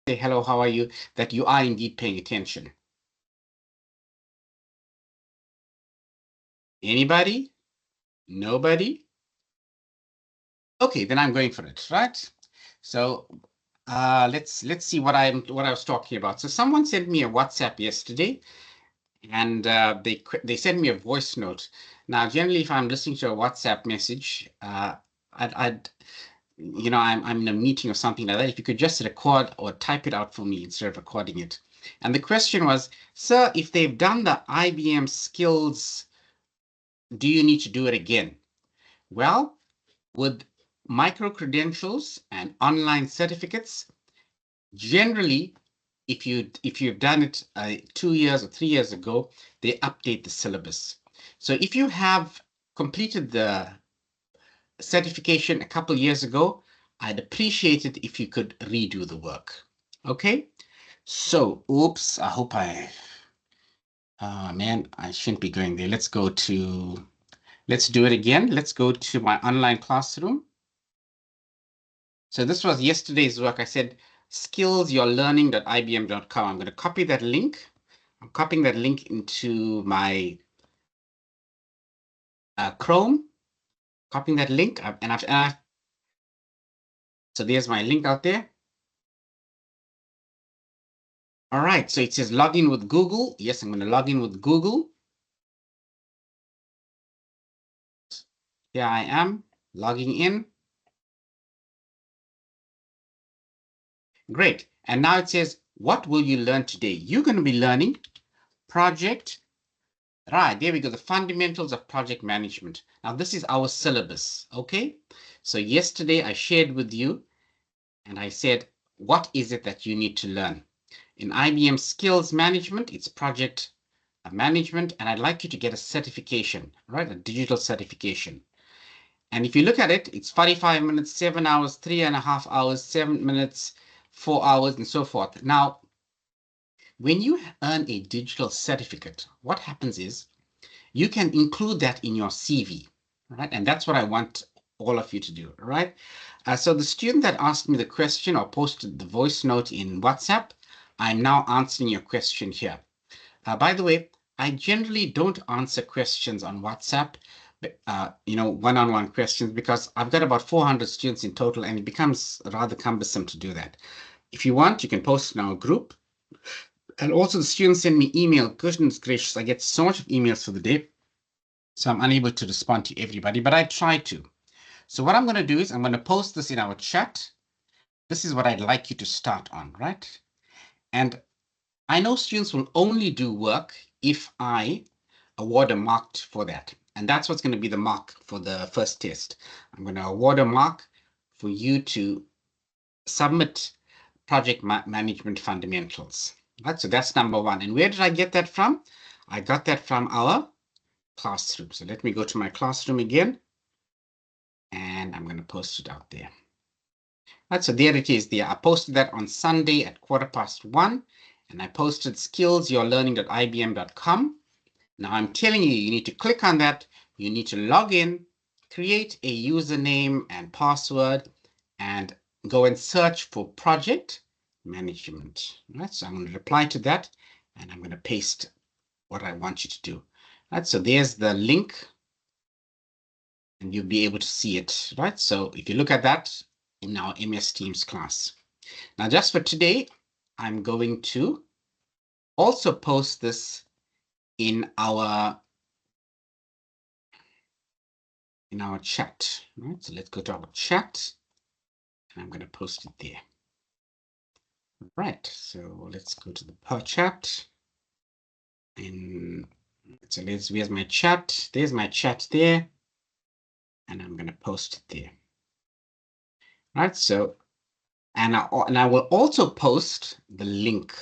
say hello, how are you, that you are indeed paying attention. Anybody? Nobody? Okay, then I'm going for it, right? So let's see what I was talking about. So someone sent me a WhatsApp yesterday, and they sent me a voice note. Now, generally, if I'm listening to a WhatsApp message, I'd I'm in a meeting or something like that. If you could just record or type it out for me instead of recording it. And the question was, sir, if they've done the IBM skills, do you need to do it again? Well, with micro credentials and online certificates, generally, if you've done it 2 years or 3 years ago, they update the syllabus. So if you have completed the certification a couple years ago, I'd appreciate it if you could redo the work. Okay? So, oops, I hope man, I shouldn't be going there. Let's do it again. Let's go to my online classroom. So this was yesterday's work. I said, skillsyourlearning.ibm.com. I'm going to copy that link. I'm copying that link into my Chrome, copying that link. So there's my link out there. All right, so it says login with Google. Yes, I'm going to log in with Google. Here I am logging in. Great. And now it says, what will you learn today? You're going to be learning project. Right, there we go. The fundamentals of project management. Now, this is our syllabus. Okay. So yesterday I shared with you and I said, what is it that you need to learn? In IBM skills management, it's project management. And I'd like you to get a certification, right? A digital certification. And if you look at it, it's 45 minutes, 7 hours, 3.5 hours, 7 minutes, 4 hours, and so forth. Now, when you earn a digital certificate, what happens is you can include that in your CV, right? And that's what I want all of you to do, right? So the student that asked me the question or posted the voice note in WhatsApp, I'm now answering your question here. By the way, I generally don't answer questions on WhatsApp, one-on-one questions, because I've got about 400 students in total, and it becomes rather cumbersome to do that. If you want, you can post in our group. And also the students send me email. Goodness gracious, I get so much emails for the day. So I'm unable to respond to everybody, but I try to. So what I'm going to do is I'm going to post this in our chat. This is what I'd like you to start on, right? And I know students will only do work if I award a mark for that. And that's what's going to be the mark for the first test. I'm going to award a mark for you to submit project management fundamentals. Right, so that's number one. And where did I get that from? I got that from our classroom. So let me go to my classroom again. And I'm going to post it out there. Right, so there it is there. I posted that on Sunday at 1:15, and I posted skillsyourlearning.ibm.com. Now I'm telling you, you need to click on that. You need to log in, create a username and password, and go and search for project management. Right, so I'm going to reply to that, and I'm going to paste what I want you to do. Right, so there's the link, and you'll be able to see it. Right, so if you look at that in our MS Teams class. Now, just for today, I'm going to also post this in our chat. Right, so let's go to our chat, and I'm going to post it there. Right, so let's go to the per chat, and so where's my chat? There's my chat there, and I'm going to post it there. Right, so and I will also post the link.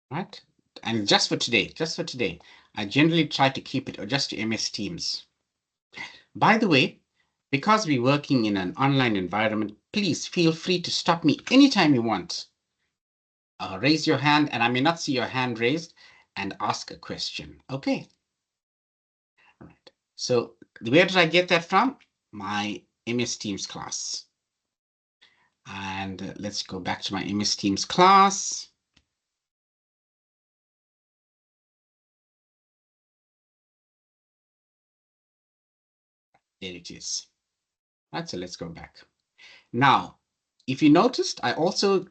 Right, and just for today, I generally try to keep it just to MS Teams. By the way, because we're working in an online environment, please feel free to stop me anytime you want. Raise your hand, and I may not see your hand raised, and ask a question. Okay. All right. So where did I get that from? My MS Teams class. And let's go back to my MS Teams class. There it is. Right, so let's go back. Now, if you noticed, I also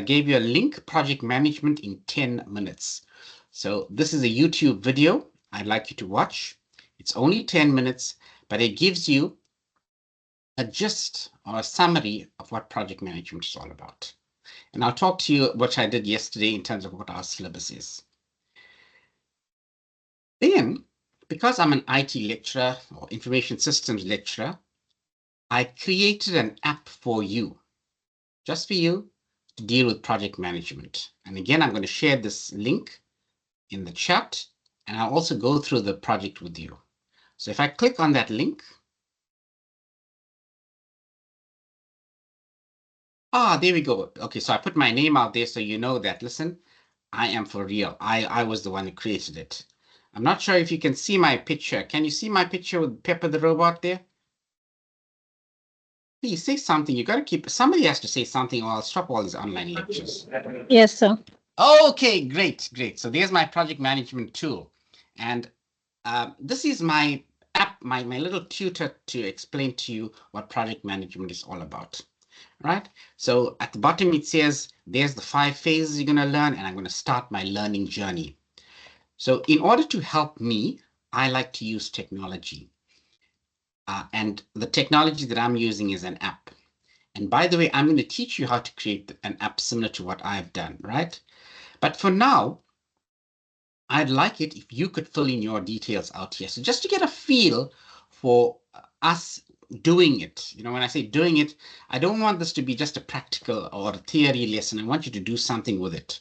gave you a link, project management in 10 minutes. So this is a YouTube video I'd like you to watch. It's only 10 minutes, but it gives you a gist or a summary of what project management is all about. And I'll talk to you what I did yesterday in terms of what our syllabus is. Then, because I'm an IT lecturer or information systems lecturer, I created an app for you, just for you, to deal with project management. And again, I'm going to share this link in the chat, and I'll also go through the project with you. So if I click on that link, there we go. Okay, so I put my name out there so you know that, listen, I am for real. I was the one who created it. I'm not sure if you can see my picture. Can you see my picture with Pepper the robot there? Please say something. You got to keep, somebody has to say something or I'll stop all these online lectures. Yes, sir. Okay, great, great. So there's my project management tool. And this is my app, my little tutor to explain to you what project management is all about. Right? So at the bottom, it says, there's the 5 phases you're going to learn, and I'm going to start my learning journey. So in order to help me, I like to use technology. And the technology that I'm using is an app. And by the way, I'm going to teach you how to create an app similar to what I've done, right? But for now, I'd like it if you could fill in your details out here. So just to get a feel for us doing it. You know, when I say doing it, I don't want this to be just a practical or a theory lesson. I want you to do something with it.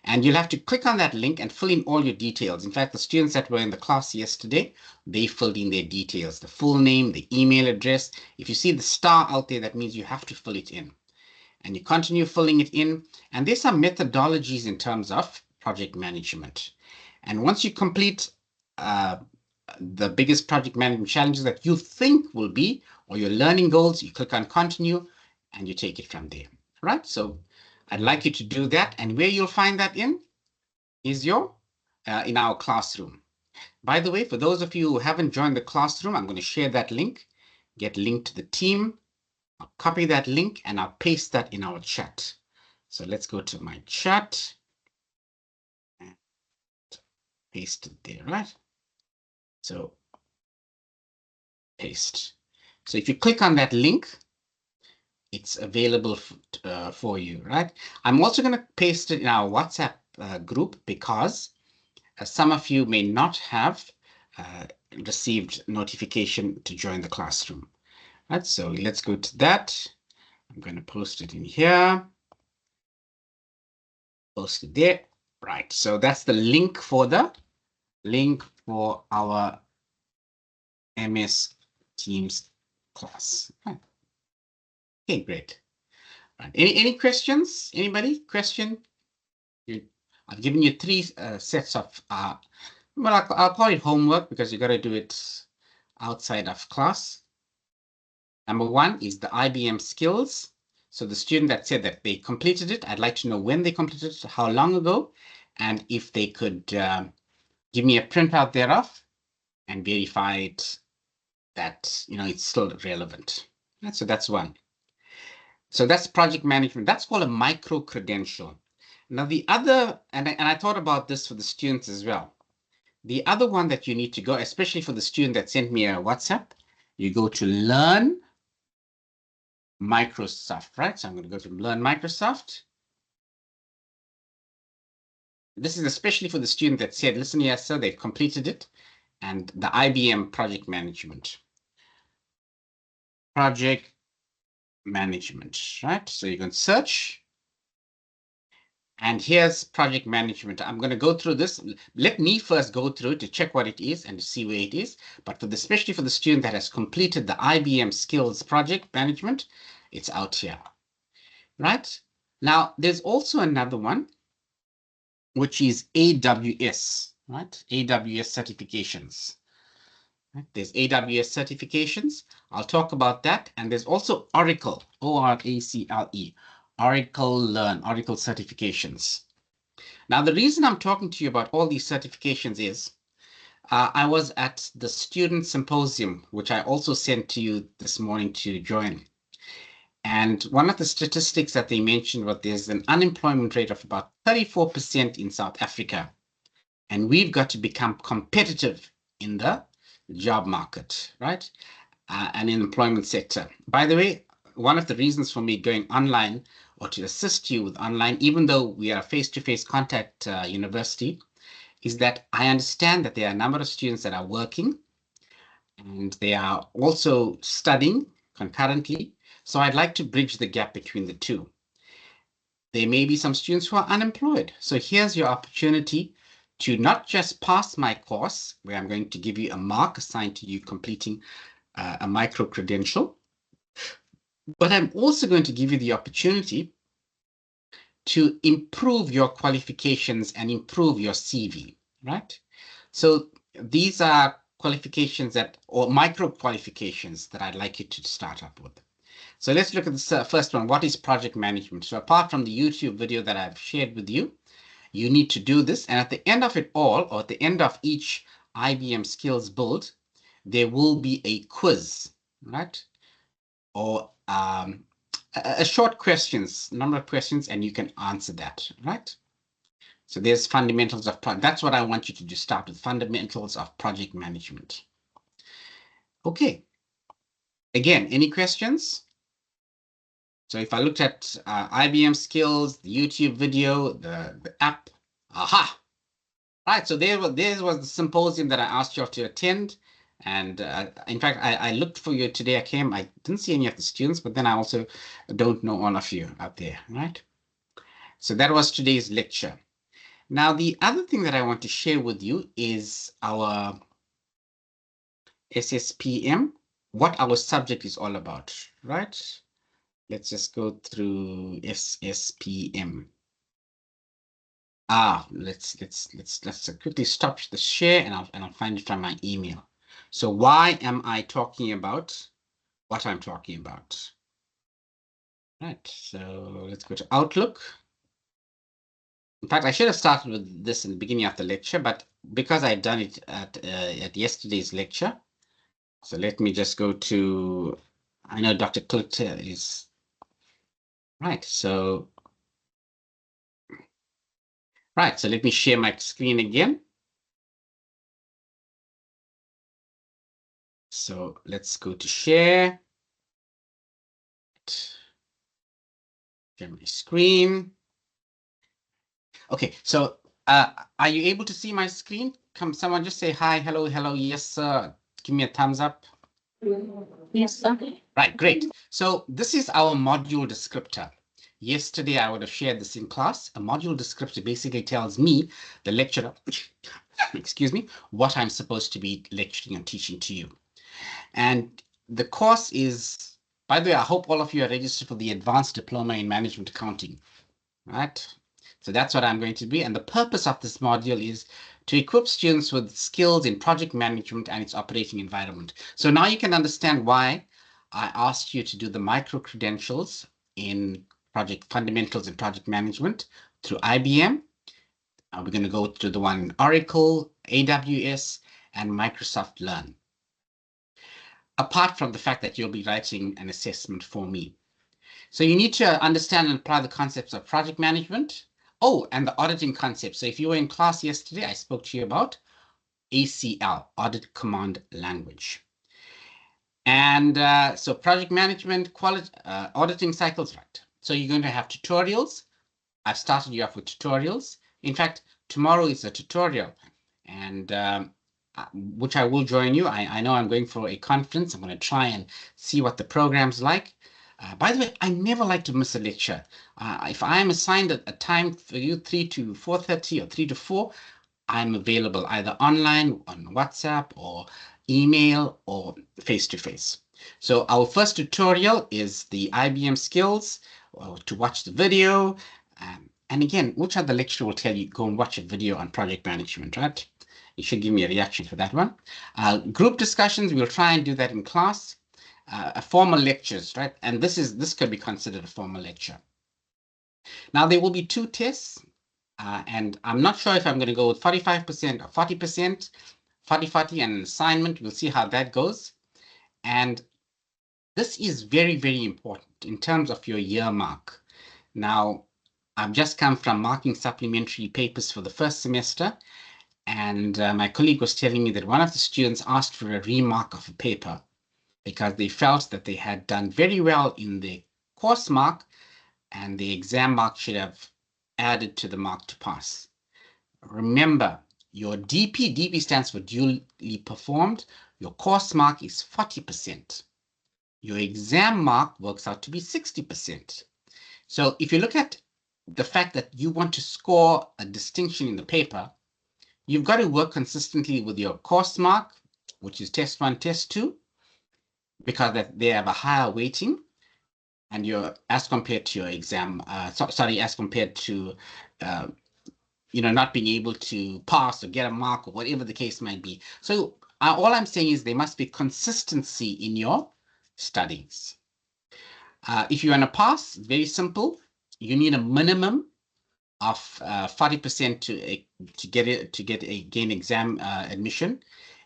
And you'll have to click on that link and fill in all your details. In fact, the students that were in the class yesterday, they filled in their details, the full name, the email address. If you see the star out there, that means you have to fill it in. And you continue filling it in. And there's some methodologies in terms of project management. And once you complete the biggest project management challenges that you think will be, or your learning goals, you click on continue and you take it from there, right? So I'd like you to do that. And where you'll find that in is in our classroom. By the way, for those of you who haven't joined the classroom, I'm going to share that link, get linked to the team. I'll copy that link and I'll paste that in our chat. So let's go to my chat and paste it there, right? So paste. So if you click on that link, it's available for you, right? I'm also going to paste it in our WhatsApp group because some of you may not have received notification to join the classroom, right? So let's go to that. I'm going to post it in here. Post it there. Right. So that's the link for our MS Teams class. Right. Okay, great. Right. Any questions? Anybody? Question? I've given you 3 sets of, well, I'll call it homework because you got to do it outside of class. Number 1 is the IBM skills. So the student that said that they completed it, I'd like to know when they completed it, how long ago, and if they could give me a printout thereof and verify it that, you know, it's still relevant. Right, so that's 1. So that's project management. That's called a micro credential. Now the other, and I thought about this for the students as well. The other one that you need to go, especially for the student that sent me a WhatsApp, you go to Learn Microsoft, right? So I'm going to go to Learn Microsoft. This is especially for the student that said, listen, yes, sir, they've completed it. And the IBM project management. Project management, right? So you can search. And here's project management. I'm going to go through this. Let me first go through to check what it is and to see where it is. But especially for the student that has completed the IBM skills project management, it's out here, right? Now, there's also another one, which is AWS, right? AWS certifications. Right? There's AWS certifications. I'll talk about that. And there's also Oracle, O-R-A-C-L-E, Oracle Learn, Oracle certifications. Now, the reason I'm talking to you about all these certifications is I was at the student symposium, which I also sent to you this morning to join. And one of the statistics that they mentioned was there's an unemployment rate of about 34% in South Africa. And we've got to become competitive in the job market, right? And in the employment sector. By the way, one of the reasons for me going online or to assist you with online, even though we are a face-to-face contact university, is that I understand that there are a number of students that are working and they are also studying concurrently. So I'd like to bridge the gap between the two. There may be some students who are unemployed. So here's your opportunity to not just pass my course, where I'm going to give you a mark assigned to you completing a micro credential, but I'm also going to give you the opportunity to improve your qualifications and improve your CV, right? So these are qualifications that, or micro qualifications that I'd like you to start up with. So let's look at the first one. What is project management? So apart from the YouTube video that I've shared with you, you need to do this. And at the end of it all, or at the end of each IBM skills build, there will be a quiz, right? Or a short questions, number of questions, and you can answer that, right? So there's fundamentals of project. That's what I want you to do. Start with fundamentals of project management. Okay. Again, any questions? So if I looked at IBM skills, the YouTube video, the app, aha. Right, so there was the symposium that I asked you all to attend. And in fact, I looked for you today. I came, I didn't see any of the students, but then I also don't know all of you out there, right? So that was today's lecture. Now, the other thing that I want to share with you is our SSPM, what our subject is all about, right? Let's just go through SSPM. Let's quickly stop the share and I'll find it from my email. So why am I talking about what I'm talking about? Right, so let's go to Outlook. In fact, I should have started with this in the beginning of the lecture, but because I'd done it at yesterday's lecture, so let me just go to, I know Dr. Clitter is, right, so let me share my screen again. So let's go to share. Share my screen. Okay, so are you able to see my screen? Come, someone just say hi, hello, hello, yes, sir. Give me a thumbs up. Yes, sir. Right, great. So this is our module descriptor. Yesterday, I would have shared this in class. A module descriptor basically tells me, the lecturer, excuse me, what I'm supposed to be lecturing and teaching to you. And the course is, by the way, I hope all of you are registered for the Advanced Diploma in Management Accounting, right? So that's what I'm going to be. And the purpose of this module is to equip students with skills in project management and its operating environment. So now you can understand why I asked you to do the micro credentials in project fundamentals in project management through IBM. We're going to go through the one in Oracle, AWS, and Microsoft Learn. Apart from the fact that you'll be writing an assessment for me. So you need to understand and apply the concepts of project management. Oh, and the auditing concept. So if you were in class yesterday, I spoke to you about ACL, Audit Command Language. And so project management, quality, auditing cycles, right? So you're going to have tutorials. I've started you off with tutorials. In fact, tomorrow is a tutorial, and which I will join you. I know I'm going for a conference. I'm going to try and see what the program's like. By the way, I never like to miss a lecture. If I'm assigned a time for you, 3 to 4:30 or 3 to 4, I'm available either online on WhatsApp or email or face-to-face. So our first tutorial is the IBM skills, to watch the video. And again, which other lecturer will tell you, go and watch a video on project management, right? You should give me a reaction for that one. Group discussions, we'll try and do that in class. Formal lectures, right? And this could be considered a formal lecture. Now, there will be 2 tests, and I'm not sure if I'm going to go with 45% or 40%, 40-40, and an assignment. We'll see how that goes. And this is very, very important in terms of your year mark. Now, I've just come from marking supplementary papers for the first semester, and my colleague was telling me that one of the students asked for a remark of a paper because they felt that they had done very well in the course mark, and the exam mark should have added to the mark to pass. Remember, your DP stands for duly performed. Your course mark is 40%. Your exam mark works out to be 60%. So if you look at the fact that you want to score a distinction in the paper, you've got to work consistently with your course mark, which is test 1, test 2, because they have a higher weighting, and you're as compared to your exam, as compared to, not being able to pass or get a mark or whatever the case might be. So all I'm saying is there must be consistency in your studies. If you want to pass, very simple. You need a minimum of 40% to gain exam admission.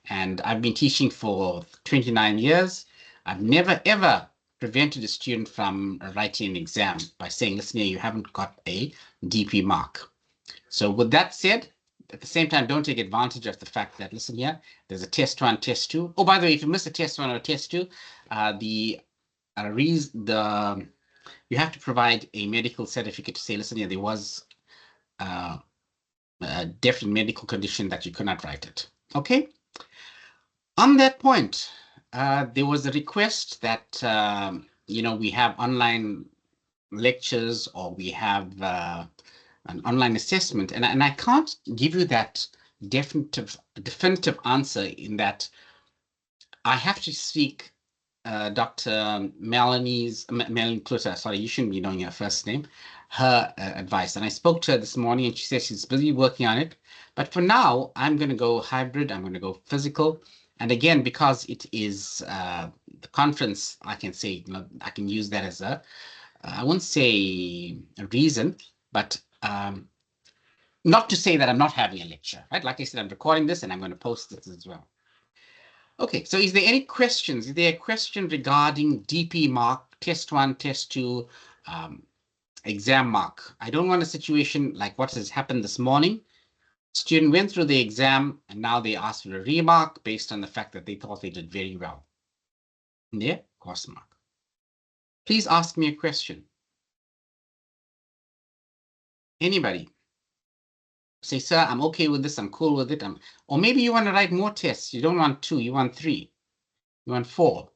And I've been teaching for 29 years. I've never ever prevented a student from writing an exam by saying, listen here, you haven't got a DP mark. So with that said, at the same time, don't take advantage of the fact that, listen here, there's a test 1, test 2. Oh, by the way, if you miss a test 1 or test 2, you have to provide a medical certificate to say, listen here, there was a definite medical condition that you could not write it. Okay. On that point, there was a request that we have online lectures, or we have an online assessment, and I can't give you that definitive answer in that I have to seek Dr. Melanie Klutter. Sorry, you shouldn't be knowing her first name. Her advice, and I spoke to her this morning, and she said she's busy working on it. But for now, I'm going to go hybrid. I'm going to go physical. And again, because it is the conference, I can say, I can use that as I won't say a reason, but not to say that I'm not having a lecture, right? Like I said, I'm recording this and I'm going to post this as well. Okay, so is there any questions? Is there a question regarding DP mark, test 1, test 2, exam mark? I don't want a situation like what has happened this morning. Student went through the exam and now they asked for a remark based on the fact that they thought they did very well in their course mark. Please ask me a question. Anybody? Say, sir, I'm okay with this. I'm cool with it. Or maybe you want to write more tests. You don't want 2. You want 3. You want 4.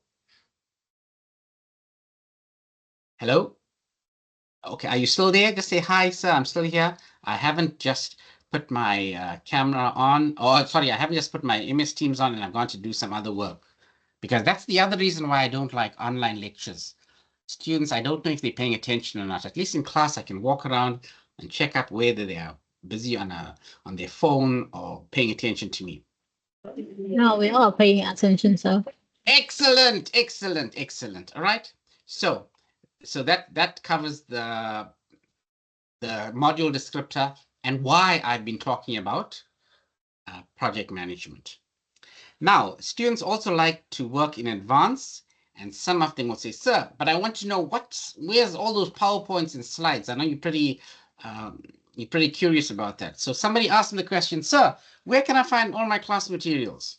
Hello? Okay, are you still there? Just say, hi, sir. I'm still here. I haven't just put my camera on. Oh, sorry, I haven't just put my MS Teams on and I've gone to do some other work. Because that's the other reason why I don't like online lectures. Students, I don't know if they're paying attention or not. At least in class, I can walk around and check up whether they are busy on their phone or paying attention to me. No, we are paying attention, sir. Excellent, excellent, excellent. All right. So that covers the module descriptor and why I've been talking about project management. Now, students also like to work in advance, and some of them will say, sir, but I want to know where's all those PowerPoints and slides? I know you're pretty curious about that. So somebody asked me the question, sir, where can I find all my class materials?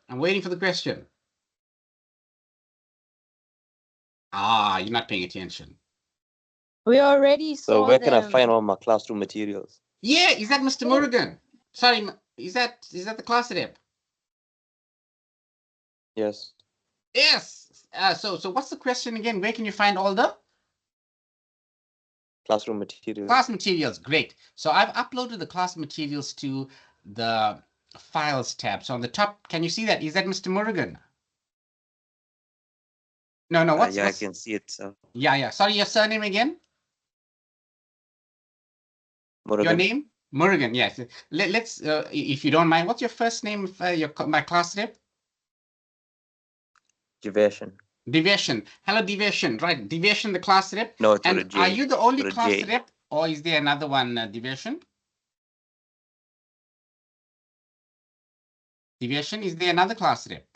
I'm waiting for the question. You're not paying attention. We already saw So where can I them. find all my classroom materials? Yeah, is that Mr. Murugan? Sorry, is that the class rep? Yes. Yes. So what's the question again? Where can you find all the Classroom materials. class materials? Great. So I've uploaded the class materials to the files tab. So on the top, can you see that? Is that Mr. Murugan? No, what's I can see it, sir. Yeah. Sorry, your surname again? Murugan. Your name? Murugan, yes. Let's, if you don't mind, what's your first name of my class rep? Deviation. Deviation. Hello, Deviation. Right, Deviation, the class rep. No, it's with a And are J. you the only With a class J. rep, or is there another one, Deviation? Deviation, is there another class rep?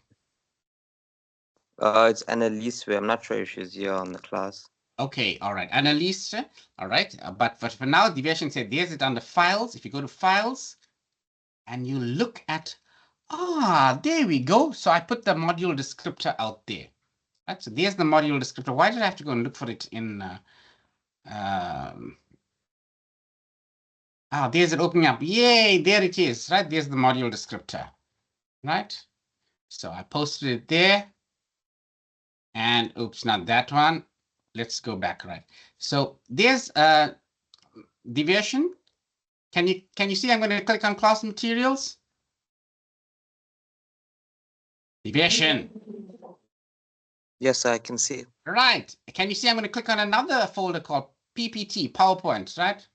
It's Annalise. I'm not sure if she's here on the class. Okay, all right. Annalise, all right. But for now, Deviation said there's it under files. If you go to files and you look at, there we go. So I put the module descriptor out there. Right, so there's the module descriptor. Why did I have to go and look for it in, there's it opening up. Yay, there it is, right? There's the module descriptor, right? So I posted it there. And oops, not that one. Let's go back, right? So there's deviation. Can you see? I'm going to click on class materials. Deviation. Yes, I can see. Right. Can you see? I'm going to click on another folder called PPT, PowerPoint, right?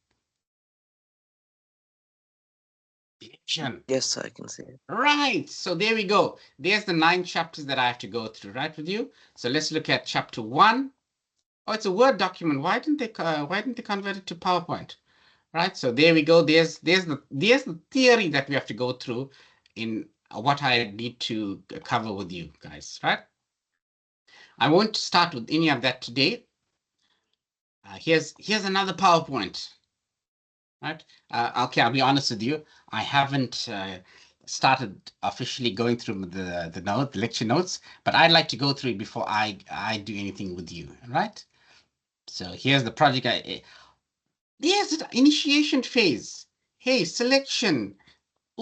Deviation. Yes, I can see it. Right. So there we go. There's the 9 chapters that I have to go through, right, with you. So let's look at chapter 1. Oh, it's a Word document. Why didn't they convert it to PowerPoint? Right, so there we go. There's the theory that we have to go through in what I need to cover with you guys, right? I won't start with any of that today. Here's another PowerPoint, right? Okay, I'll be honest with you. I haven't started officially going through the lecture notes, but I'd like to go through it before I do anything with you, right? So here's the project. There's the initiation phase. Hey, selection.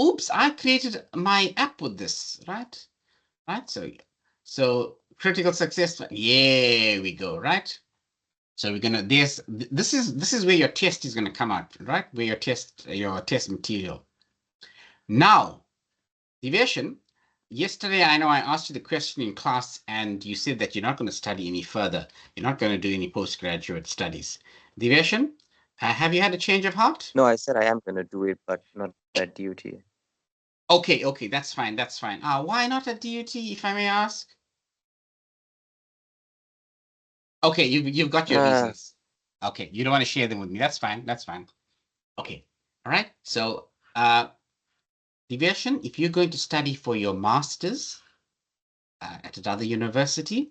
Oops, I created my app with this, right? Right, so critical success, yeah, we go, right? So we're gonna, this is where your test is gonna come out, right? Where your test material. Now, deviation, yesterday I know I asked you the question in class and you said that you're not going to study any further. You're not going to do any postgraduate studies. Deviation, have you had a change of heart? No, I said I am going to do it, but not at duty. Okay, that's fine, that's fine. Why not at DUT, if I may ask? Okay, you've got your reasons. Okay, you don't want to share them with me. That's fine, that's fine. Okay, all right. So, deviation, if you're going to study for your master's at another university,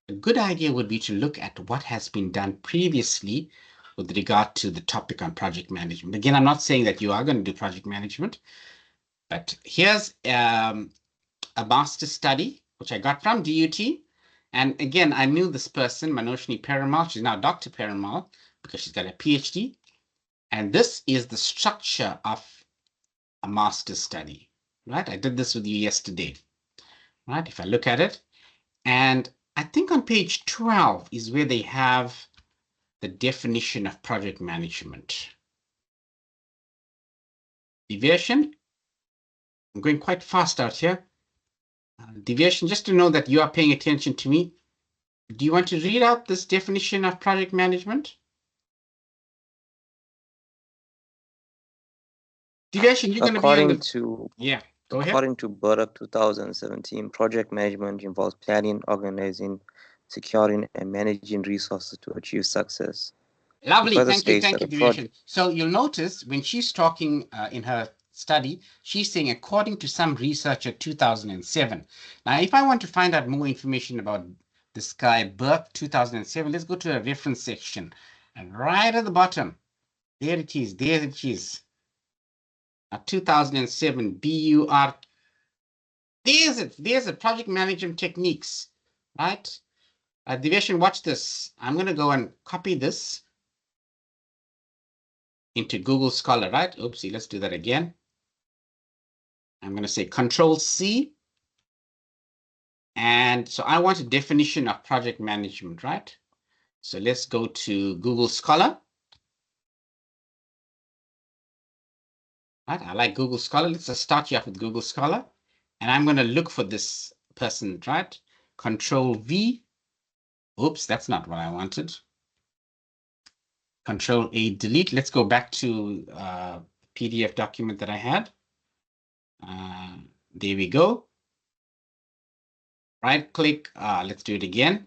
a good idea would be to look at what has been done previously with regard to the topic on project management. Again, I'm not saying that you are going to do project management, but here's a master's study, which I got from DUT. And again, I knew this person, Manoshni Peramal. She's now Dr. Peramal because she's got a PhD. And this is the structure of a master's study, right? I did this with you yesterday, right? If I look at it, and I think on page 12 is where they have the definition of project management. Deviation, I'm going quite fast out here. Deviation, just to know that you are paying attention to me. Do you want to read out this definition of project management? Deviation, you're going to be on the... Yeah, go ahead. According to Burdock 2017, project management involves planning, organizing, securing, and managing resources to achieve success. Lovely, thank you, Deviation. So you'll notice when she's talking in her study, she's saying according to some research at 2007. Now, if I want to find out more information about this guy, Burke 2007, let's go to a reference section. And right at the bottom, there it is, there it is. 2007, BUR. There's it, there's it, project management techniques, right? Deviation, watch this. I'm going to go and copy this into Google Scholar, right? Oopsie, let's do that again. I'm going to say Control C. And so I want a definition of project management, right? So let's go to Google Scholar. Right, I like Google Scholar. Let's just start you off with Google Scholar. And I'm going to look for this person, right? Control V. Oops, that's not what I wanted. Control A, delete. Let's go back to PDF document that I had. There we go. Right click. Let's do it again.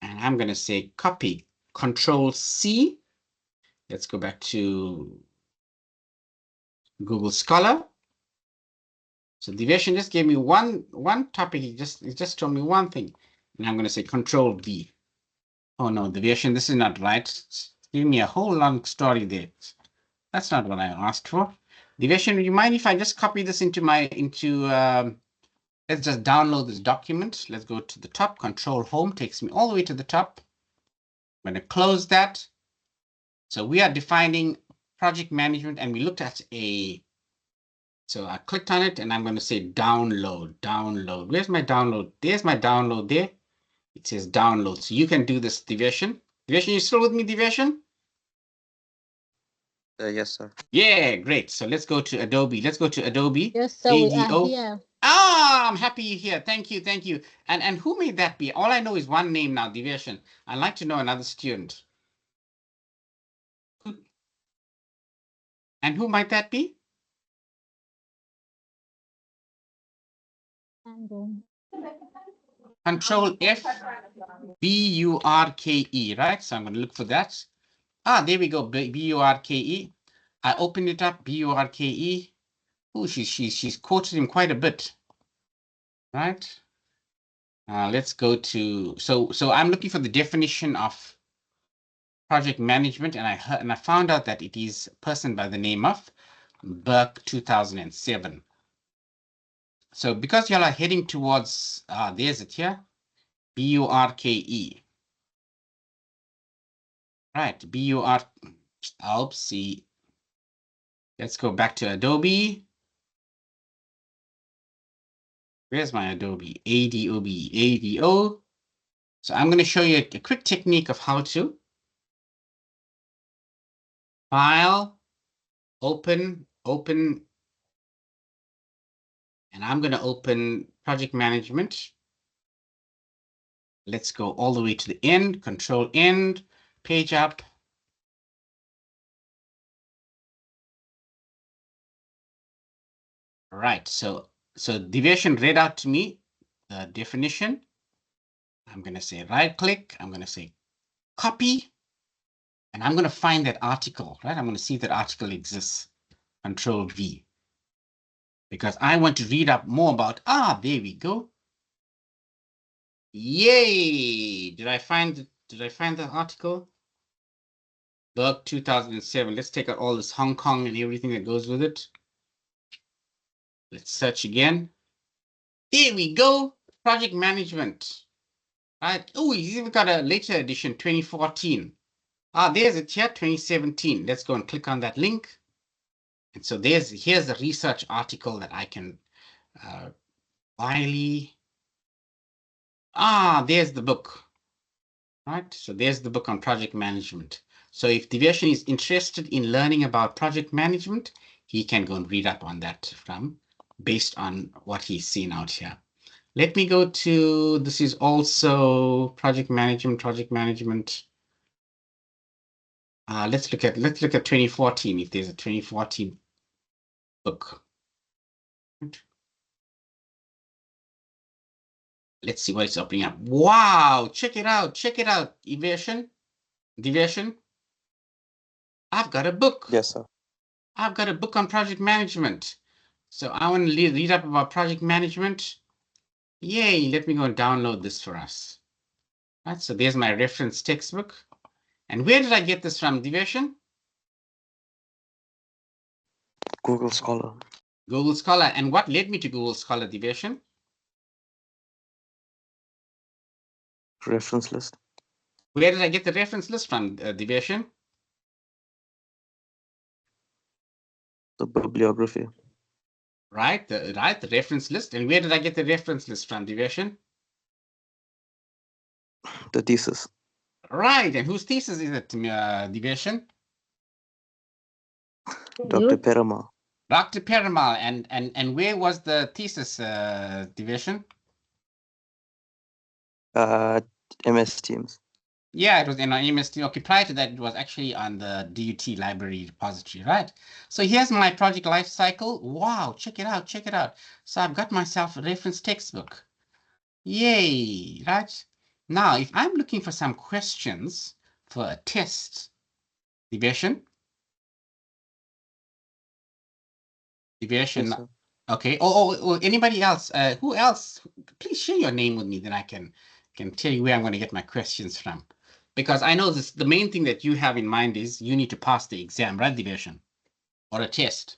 And I'm going to say copy, Control C. Let's go back to Google Scholar. So Deviation just gave me one topic. It just told me one thing. And I'm going to say Control V. Oh no, Deviation, this is not right. It's giving me a whole long story there. That's not what I asked for. Deviation, would you mind if I just copy this into let's just download this document. Let's go to the top. Control Home takes me all the way to the top. I'm going to close that. So we are defining project management, and we looked at so I clicked on it, and I'm going to say download. Where's my download? There's my download there. It says download. So you can do this, Deviation. Deviation, you still with me, Deviation? Yes, sir. Yeah, great. So let's go to Adobe. Let's go to Adobe. Yes, sir, we are ADO. here. Ah, I'm happy you're here. Thank you. And who made that be? All I know is one name now, Deviation. I'd like to know another student. And who might that be? Control F, B-U-R-K-E, right? So I'm going to look for that. There we go, B-U-R-K-E. I opened it up, B-U-R-K-E. Oh, she's quoted him quite a bit, right? Let's go to, so I'm looking for the definition of project management, and I found out that it is a person by the name of Burke 2007. So because y'all are heading towards, there's it here, B-U-R-K-E. Right, B-U-R, oopsie. Let's go back to Adobe. Where's my Adobe? ADOB, ADO. So I'm going to show you a quick technique of how to File, open, and I'm going to open project management. Let's go all the way to the end, Control End, page up. Right, so Deviation read out to me the definition. I'm going to say right click, I'm going to say copy, and I'm going to find that article, right? I'm going to see if that article exists. Control V. Because I want to read up more about, there we go. Yay! Did I find the article? Burke 2007. Let's take out all this Hong Kong and everything that goes with it. Let's search again. There we go. Project management. Right. Oh, he's even got a later edition, 2014. There's it here, 2017. Let's go and click on that link. And so here's the research article that I can Wiley. There's the book. Right. So there's the book on project management. So if Deviation is interested in learning about project management, he can go and read up on that based on what he's seen out here. Let me go to, this is also project management. Let's look at 2014, if there's a 2014 book. Let's see what it's opening up. Wow, check it out, Deviation. I've got a book. Yes, sir. I've got a book on project management. So I want to read up about project management. Yay, let me go and download this for us. Right, so there's my reference textbook. And where did I get this from, Deviation? Google Scholar. Google Scholar. And what led me to Google Scholar, Deviation? Reference list. Where did I get the reference list from, Deviation? The bibliography. Right, the reference list. And where did I get the reference list from, Deviation? The thesis. Right, and whose thesis is it, Deviation? Dr. Peramal. Dr. Peramal. And where was the thesis, Deviation? MS Teams. Yeah, it was in our MST. Okay, prior to that, it was actually on the DUT library repository, right? So here's my project life cycle. Wow, check it out, check it out. So I've got myself a reference textbook. Yay, right? Now, if I'm looking for some questions for a test, deviation, Yes, sir. Okay. Oh, anybody else? Who else? Please share your name with me, then I can tell you where I'm going to get my questions from. Because I know this, the main thing that you have in mind is you need to pass the exam, right, Deviation? Or a test.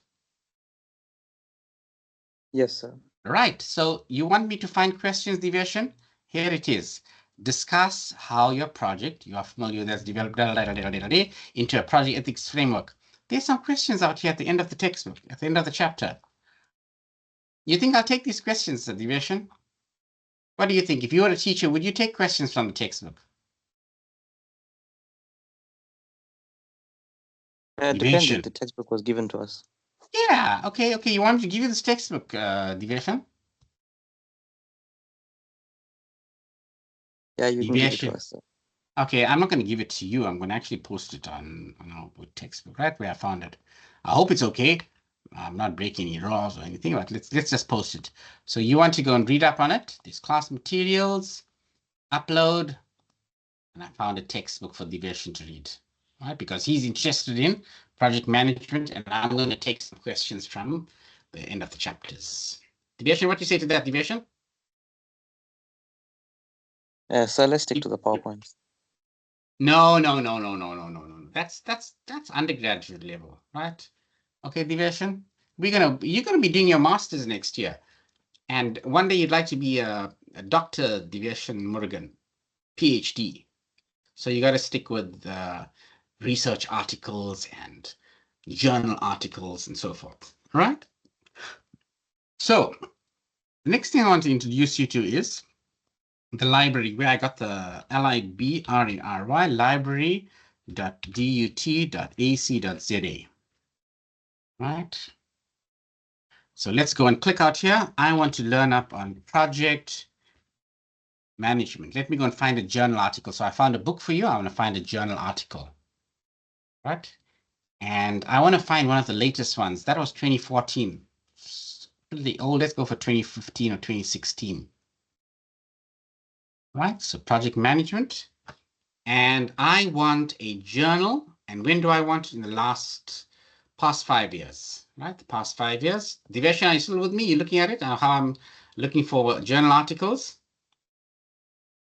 Yes, sir. Right. So you want me to find questions, Deviation? Here it is. Discuss how your project, you are familiar with, has developed into a project ethics framework. There's some questions out here at the end of the textbook, at the end of the chapter. You think I'll take these questions, Deviation? What do you think? If you were a teacher, would you take questions from the textbook? It depends if the textbook was given to us. Yeah, okay. You want me to give you this textbook, Deviation? Yeah, you can give it to us, sir. Okay, I'm not going to give it to you. I'm going to actually post it on our textbook, right where I found it. I hope it's okay. I'm not breaking any laws or anything, but let's just post it. So you want to go and read up on it? There's class materials, upload, and I found a textbook for Deviation to read, right? Because he's interested in project management, and I'm going to take some questions from the end of the chapters. Deviation, what do you say to that, Deviation? So let's stick to the PowerPoint. No. That's undergraduate level, right? Okay, Deviation. You're gonna be doing your masters next year, and one day you'd like to be a Dr. Deviation Murugan, PhD. So you got to stick with research articles and journal articles and so forth, right? So the next thing I want to introduce you to is the library, where I got the library, library.dut.ac.za, right? So let's go and click out here. I want to learn up on project management. Let me go and find a journal article. So I found a book for you. I want to find a journal article, right? And I want to find one of the latest ones. That was 2014. Pretty old. Let's go for 2015 or 2016. Right? So project management. And I want a journal. And when do I want it? In the past 5 years, right? The past 5 years. Diveshan, are you still with me? You're looking at it? How I'm looking for journal articles,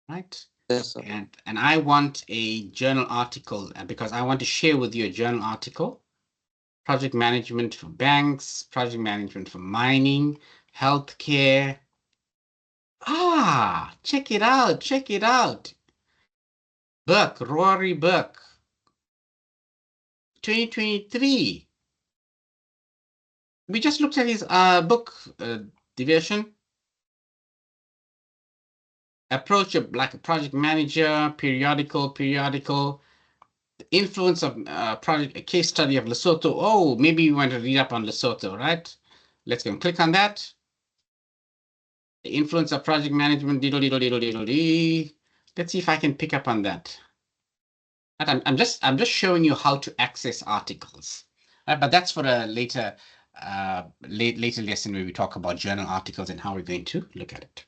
right? Yes, sir. And I want a journal article because I want to share with you a journal article. Project management for banks, project management for mining, healthcare. Check it out, check it out. Burke, Rory Burke, 2023. We just looked at his book, Deviation. Approach like a project manager, periodical. The influence of project, a case study of Lesotho. Oh, maybe you want to read up on Lesotho, right? Let's go and click on that. The influence of project management. Let's see if I can pick up on that. I'm just showing you how to access articles, right? But that's for a later lesson where we talk about journal articles and how we're going to look at it.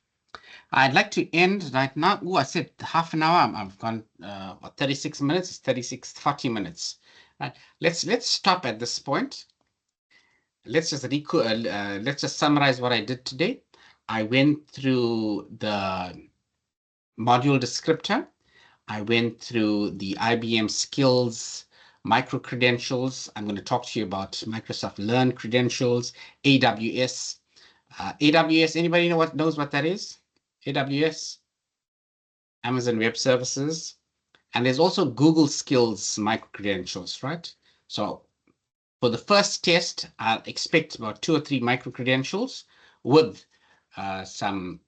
I'd like to end right now. Oh, I said half an hour. I've gone 36 minutes. It's 40 minutes. Right. Let's stop at this point. Let's just summarize what I did today. I went through the module descriptor. I went through the IBM skills micro credentials. I'm going to talk to you about Microsoft Learn credentials, AWS. AWS, anybody knows what that is? AWS, Amazon Web Services. And there's also Google Skills micro credentials, right? So for the first test, I'll expect about 2 or 3 micro credentials with some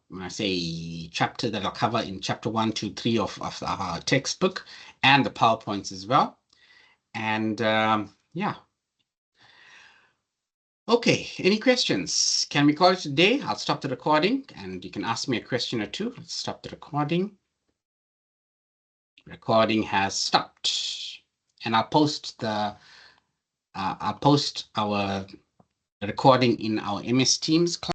when I say chapter that I'll cover in chapter 1, 2, 3 of our textbook and the PowerPoints as well. And yeah. Okay, any questions? Can we call it a day? I'll stop the recording and you can ask me a question or two. Let's stop the recording. Recording has stopped. And I'll post our recording in our MS Teams class.